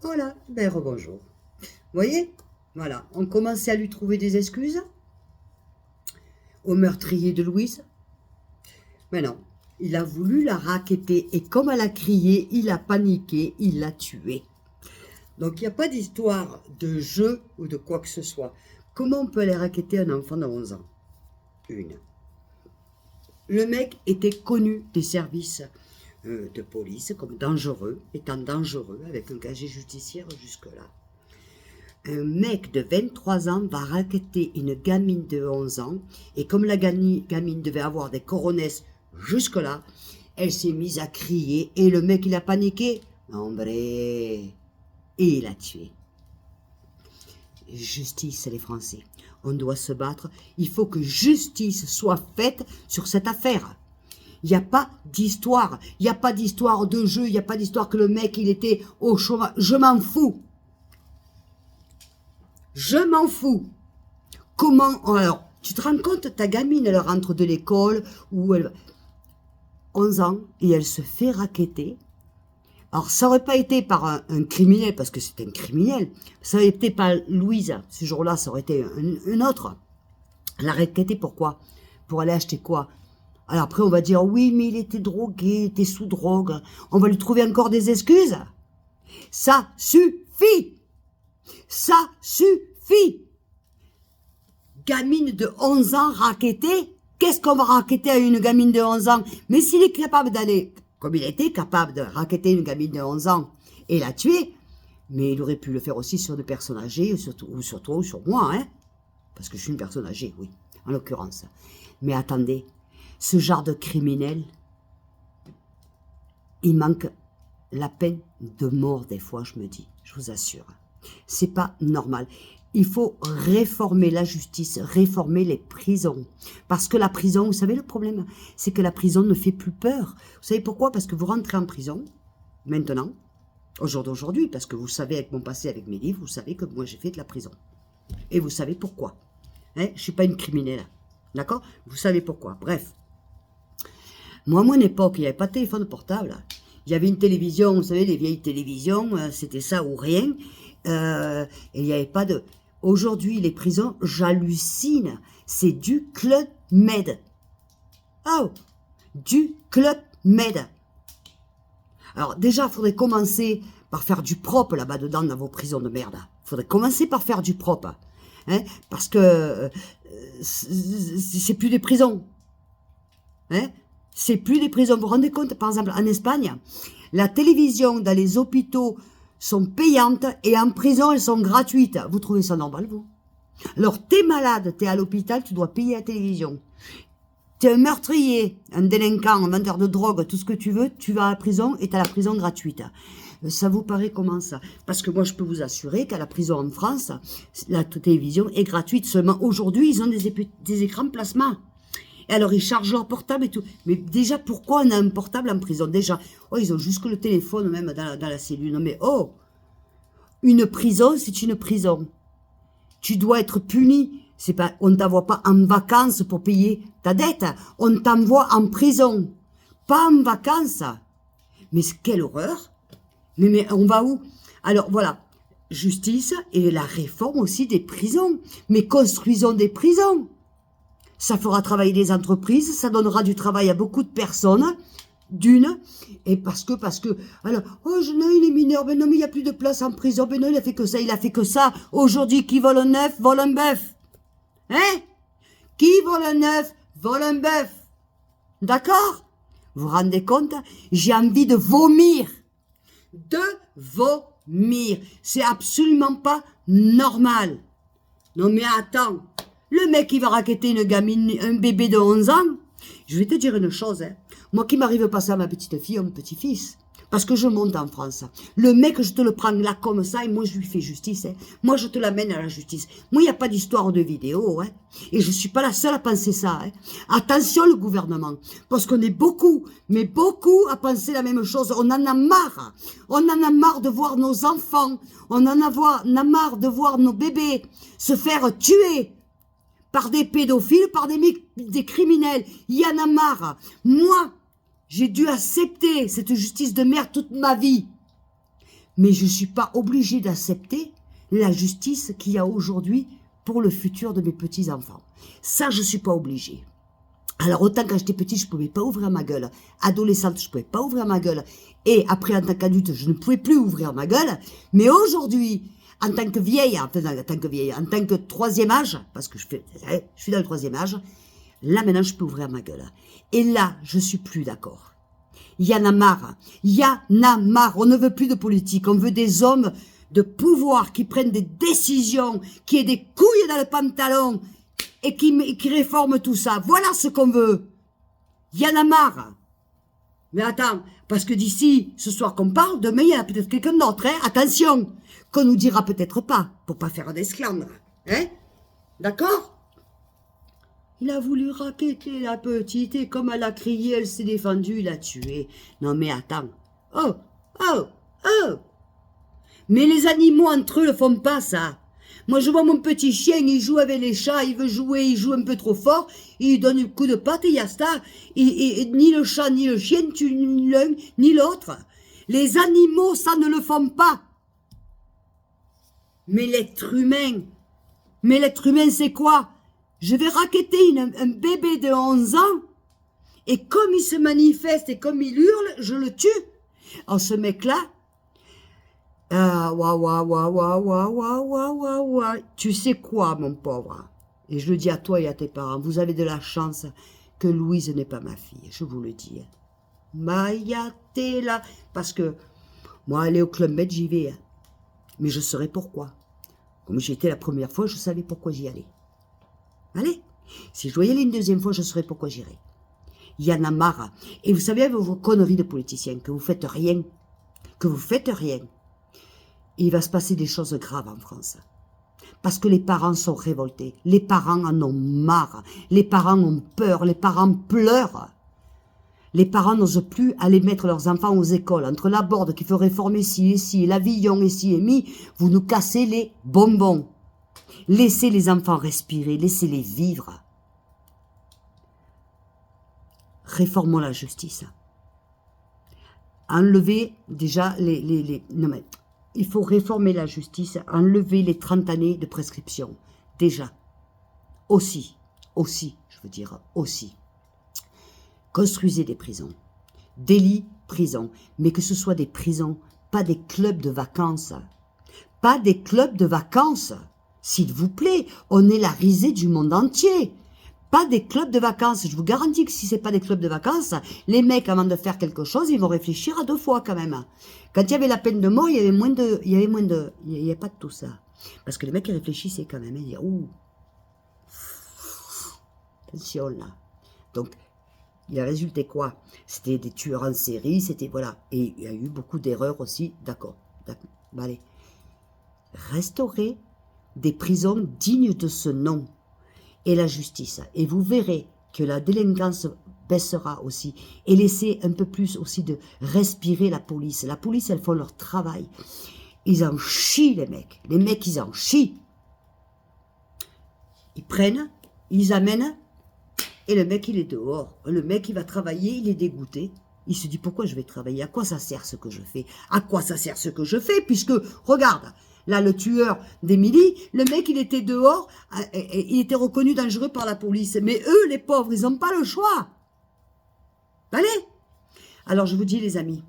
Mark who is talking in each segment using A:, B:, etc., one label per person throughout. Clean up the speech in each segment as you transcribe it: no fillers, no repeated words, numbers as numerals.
A: Voilà, ben rebonjour. Vous voyez? Voilà, on commençait à lui trouver des excuses au meurtrier de Louise. Mais non, il a voulu la racketter et comme elle a crié, il a paniqué, il l'a tuée. Donc il n'y a pas d'histoire de jeu ou de quoi que ce soit. Comment on peut aller racketter un enfant de 11 ans? Une. Le mec était connu des services de police comme dangereux, étant dangereux, avec un casier judiciaire jusque-là. Un mec de 23 ans va racketter une gamine de 11 ans, et comme la gamine devait avoir des coronesses jusque-là, elle s'est mise à crier, et le mec il a paniqué, hombre, et il a tué. Justice, les Français, on doit se battre, il faut que justice soit faite sur cette affaire. Il n'y a pas d'histoire, il n'y a pas d'histoire de jeu, il n'y a pas d'histoire que le mec il était au chômage, je m'en fous. Je m'en fous. Comment, alors, tu te rends compte, ta gamine, elle rentre de l'école, où elle 11 ans, et elle se fait racketter. Alors, ça aurait pas été par un criminel, parce que c'était un criminel. Ça aurait été par Louise. Ce jour-là, ça aurait été un autre. Elle a rackettée pourquoi? Pour aller acheter quoi? Alors après, on va dire, oui, mais il était drogué, il était sous drogue. On va lui trouver encore des excuses. Ça suffit. Ça suffit. Gamine de 11 ans rackettée, qu'est-ce qu'on va racketter à une gamine de 11 ans? Mais s'il est capable d'aller, comme il était capable de racketter une gamine de 11 ans et la tuer, mais il aurait pu le faire aussi sur des personnes âgées, ou sur toi ou sur moi, hein? Parce que je suis une personne âgée, oui, en l'occurrence. Mais attendez, ce genre de criminel, il manque la peine de mort des fois, je me dis, je vous assure. C'est pas normal. Il faut réformer la justice, réformer les prisons. Parce que la prison, vous savez le problème, c'est que la prison ne fait plus peur. Vous savez pourquoi? Parce que vous rentrez en prison, maintenant, au jour d'aujourd'hui, parce que vous savez avec mon passé, avec mes livres, vous savez que moi j'ai fait de la prison. Et vous savez pourquoi. Hein, je ne suis pas une criminelle. D'accord? Vous savez pourquoi. Bref. Moi, à mon époque, il n'y avait pas de téléphone portable. Il y avait une télévision, vous savez, les vieilles télévisions, c'était ça ou rien. Et il n'y avait pas de... Aujourd'hui, les prisons, j'hallucine. C'est du Club Med. Oh, du Club Med. Alors déjà, il faudrait commencer par faire du propre là-bas dedans dans vos prisons de merde. Il faudrait commencer par faire du propre. Hein, parce que c'est plus des prisons. Hein, c'est plus des prisons. Vous vous rendez compte, par exemple, en Espagne, la télévision dans les hôpitaux sont payantes et en prison, elles sont gratuites. Vous trouvez ça normal, vous? Alors, t'es malade, t'es à l'hôpital, tu dois payer la télévision. T'es un meurtrier, un délinquant, un vendeur de drogue, tout ce que tu veux, tu vas à la prison et t'as la prison gratuite. Ça vous paraît comment ça? Parce que moi, je peux vous assurer qu'à la prison en France, la télévision est gratuite. Seulement, aujourd'hui, ils ont des écrans plasma. Et alors, ils chargent leur portable et tout. Mais déjà, pourquoi on a un portable en prison? Déjà, oh, ils ont jusque le téléphone même dans la cellule. Non mais, oh, une prison, c'est une prison. Tu dois être puni. C'est pas, on ne t'envoie pas en vacances pour payer ta dette. On t'envoie en prison. Pas en vacances. Mais quelle horreur. Mais on va où? Alors, voilà. Justice et la réforme aussi des prisons. Mais construisons des prisons. Ça fera travailler les entreprises, ça donnera du travail à beaucoup de personnes, d'une, et parce que, alors, oh, je n'ai, il est mineur, ben non, mais il n'y a plus de place en prison, ben non, il a fait que ça, aujourd'hui, qui vole un œuf, vole un bœuf. Hein? Qui vole un œuf, vole un bœuf. D'accord? Vous vous rendez compte? J'ai envie de vomir. De vomir. C'est absolument pas normal. Non mais attends. Le mec, il va racketter une gamine, un bébé de 11 ans. Je vais te dire une chose, hein. Moi qui m'arrive pas ça à ma petite fille, à mon petit-fils. Parce que je monte en France. Le mec, je te le prends là comme ça et moi, je lui fais justice, hein. Moi, je te l'amène à la justice. Moi, il n'y a pas d'histoire de vidéo, hein. Et je suis pas la seule à penser ça, hein. Attention, le gouvernement. Parce qu'on est beaucoup, mais beaucoup à penser la même chose. On en a marre. On en a marre de voir nos enfants. On en a marre de voir nos bébés se faire tuer par des pédophiles, par des criminels. Il y en a marre. Moi, j'ai dû accepter cette justice de merde toute ma vie. Mais je ne suis pas obligée d'accepter la justice qu'il y a aujourd'hui pour le futur de mes petits-enfants. Ça, je ne suis pas obligée. Alors, autant quand j'étais petite, je ne pouvais pas ouvrir ma gueule. Adolescente, je ne pouvais pas ouvrir ma gueule. Et après, en tant qu'adulte, je ne pouvais plus ouvrir ma gueule. Mais aujourd'hui, en tant que vieille, en tant que troisième âge, parce que je suis dans le troisième âge, là, maintenant, je peux ouvrir ma gueule. Et là, je ne suis plus d'accord. Il y en a marre. Il y en a marre. On ne veut plus de politique. On veut des hommes de pouvoir qui prennent des décisions, qui aient des couilles dans le pantalon et qui réforment tout ça. Voilà ce qu'on veut. Il y en a marre. Mais attends, parce que d'ici ce soir qu'on parle, demain il y a peut-être quelqu'un d'autre, hein. Attention, qu'on nous dira peut-être pas, pour pas faire d'esclandre. Hein? D'accord? Il a voulu racketter la petite et comme elle a crié, elle s'est défendue, il a tué. Non mais attends. Oh, oh, oh. Mais les animaux entre eux ne font pas ça. Moi je vois mon petit chien, il joue avec les chats, il veut jouer, il joue un peu trop fort, il donne un coup de patte et il y a ça. Et ni le chat ni le chien ne tuent ni l'un ni l'autre. Les animaux, ça ne le font pas. Mais l'être humain c'est quoi? Je vais racketter un bébé de 11 ans et comme il se manifeste et comme il hurle, je le tue. Alors ce mec-là, tu sais quoi, mon pauvre? Et je le dis à toi et à tes parents, vous avez de la chance que Louise n'est pas ma fille, je vous le dis. Maya, t'es là. Parce que moi, aller au Club Med, j'y vais. Mais je saurais pourquoi. Comme j'y étais la première fois, je savais pourquoi j'y allais. Allez, si je dois y aller une deuxième fois, je saurais pourquoi j'irais. Il y en a marre. Et vous savez, avec vos conneries de politiciens, que vous faites rien, il va se passer des choses graves en France. Parce que les parents sont révoltés. Les parents en ont marre. Les parents ont peur. Les parents pleurent. Les parents n'osent plus aller mettre leurs enfants aux écoles. Entre la Borde qui ferait réformer ci et ci, l'Avillon et ci et mi, vous nous cassez les bonbons. Laissez les enfants respirer. Laissez-les vivre. Réformons la justice. Enlevez déjà non mais, il faut réformer la justice, enlever les 30 années de prescription. Déjà. Aussi. Construisez des prisons. Des lits, prisons. Mais que ce soit des prisons, pas des clubs de vacances. Pas des clubs de vacances. S'il vous plaît, on est la risée du monde entier. Pas des clubs de vacances. Je vous garantis que si c'est pas des clubs de vacances, les mecs, avant de faire quelque chose, ils vont réfléchir à 2 fois quand même. Quand il y avait la peine de mort, il y avait pas de tout ça. Parce que les mecs, ils réfléchissaient quand même. Ils disaient, ouh, attention là. Donc, il a résulté quoi? C'était des tueurs en série, c'était, voilà. Et il y a eu beaucoup d'erreurs aussi, d'accord. Bah, allez. Restaurez des prisons dignes de ce nom. Et la justice. Et vous verrez que la délinquance baissera aussi. Et laissez un peu plus aussi de respirer la police. La police, elles font leur travail. Ils en chient, les mecs. Les mecs, ils en chient. Ils prennent, ils amènent, et le mec, il est dehors. Le mec, il va travailler, il est dégoûté. Il se dit, pourquoi je vais travailler? À quoi ça sert ce que je fais? À quoi ça sert ce que je fais? Puisque, regarde, là, le tueur d'Émilie, le mec, il était dehors, il était reconnu dangereux par la police. Mais eux, les pauvres, ils n'ont pas le choix. Allez. Alors, je vous dis, les amis,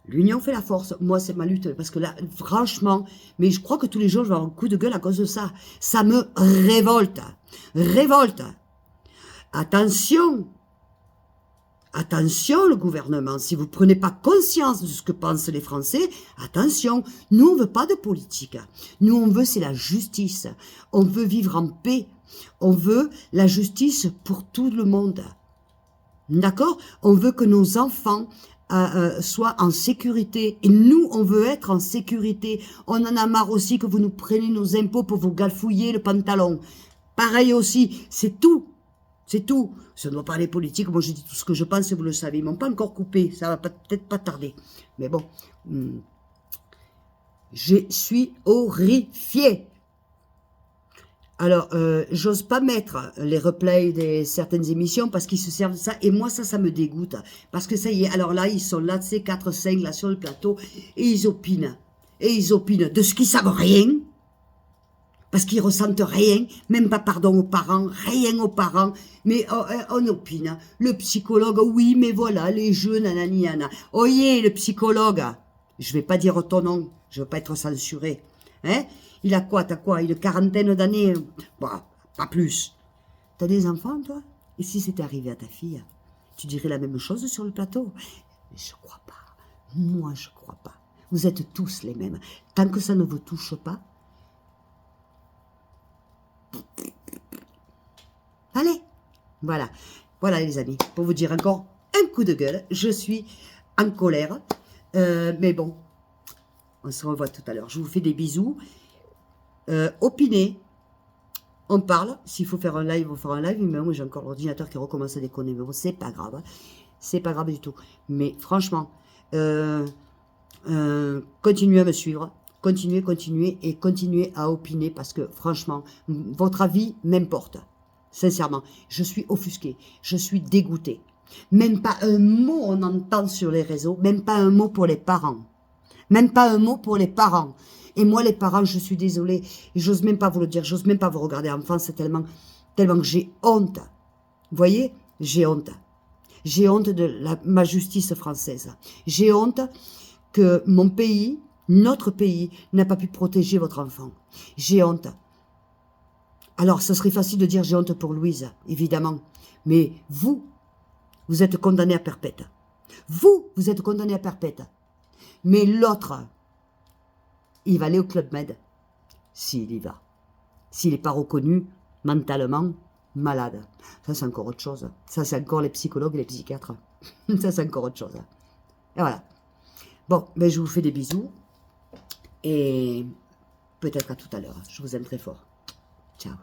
A: l'union fait la force. Moi, c'est ma lutte. Parce que là, franchement, mais je crois que tous les jours, je vais avoir un coup de gueule à cause de ça. Ça me révolte. Révolte. Attention. Attention le gouvernement, si vous ne prenez pas conscience de ce que pensent les Français, attention, nous on ne veut pas de politique, nous on veut c'est la justice, on veut vivre en paix, on veut la justice pour tout le monde, d'accord? On veut que nos enfants soient en sécurité et nous on veut être en sécurité, on en a marre aussi que vous nous preniez nos impôts pour vous galfouiller le pantalon, pareil aussi, c'est tout. C'est tout. Ça ne doit pas aller politique. Moi, je dis tout ce que je pense et vous le savez. Ils m'ont pas encore coupé. Ça va peut-être pas tarder. Mais bon. Je suis horrifiée. Alors, j'ose pas mettre les replays de certaines émissions parce qu'ils se servent de ça. Et moi, ça me dégoûte. Parce que ça y est, alors là, ils sont là, tu sais, 4, 5, là, sur le plateau. Et ils opinent. Et ils opinent de ce qu'ils savent rien. Parce qu'ils ressentent rien. Même pas pardon aux parents. Rien aux parents. Mais on opine. Le psychologue, oui, mais voilà, les jeux, nanani, nana. Oyez, le psychologue. Je vais pas dire ton nom. Je veux pas être censuré. Hein? Il a quoi? T'as quoi? Une quarantaine d'années? Bah, pas plus. T'as des enfants, toi? Et si c'était arrivé à ta fille? Tu dirais la même chose sur le plateau? Je crois pas. Moi, je crois pas. Vous êtes tous les mêmes. Tant que ça ne vous touche pas. Allez. Voilà. Voilà, les amis. Pour vous dire encore un coup de gueule. Je suis en colère. Mais bon. On se revoit tout à l'heure. Je vous fais des bisous. Opinez, on parle, s'il faut faire un live, on fera un live, mais moi j'ai encore l'ordinateur qui recommence à déconner, mais bon, c'est pas grave, hein. C'est pas grave du tout, mais franchement, continuez à me suivre, continuez et continuez à opiner, parce que franchement, votre avis m'importe, sincèrement, je suis offusquée, je suis dégoûtée, même pas un mot on entend sur les réseaux, même pas un mot pour les parents. Même pas un mot pour les parents. Et moi, les parents, je suis désolée. J'ose même pas vous le dire. J'ose même pas vous regarder en face. C'est tellement que j'ai honte. Vous voyez? J'ai honte. J'ai honte de ma justice française. J'ai honte que mon pays, notre pays, n'a pas pu protéger votre enfant. J'ai honte. Alors, ce serait facile de dire j'ai honte pour Louise, évidemment. Mais vous êtes condamné à perpète. Vous êtes condamné à perpète. Mais l'autre, il va aller au Club Med, s'il y va. S'il n'est pas reconnu mentalement malade. Ça, c'est encore autre chose. Ça, c'est encore les psychologues et les psychiatres. Ça, c'est encore autre chose. Et voilà. Bon, ben, je vous fais des bisous. Et peut-être à tout à l'heure. Je vous aime très fort. Ciao.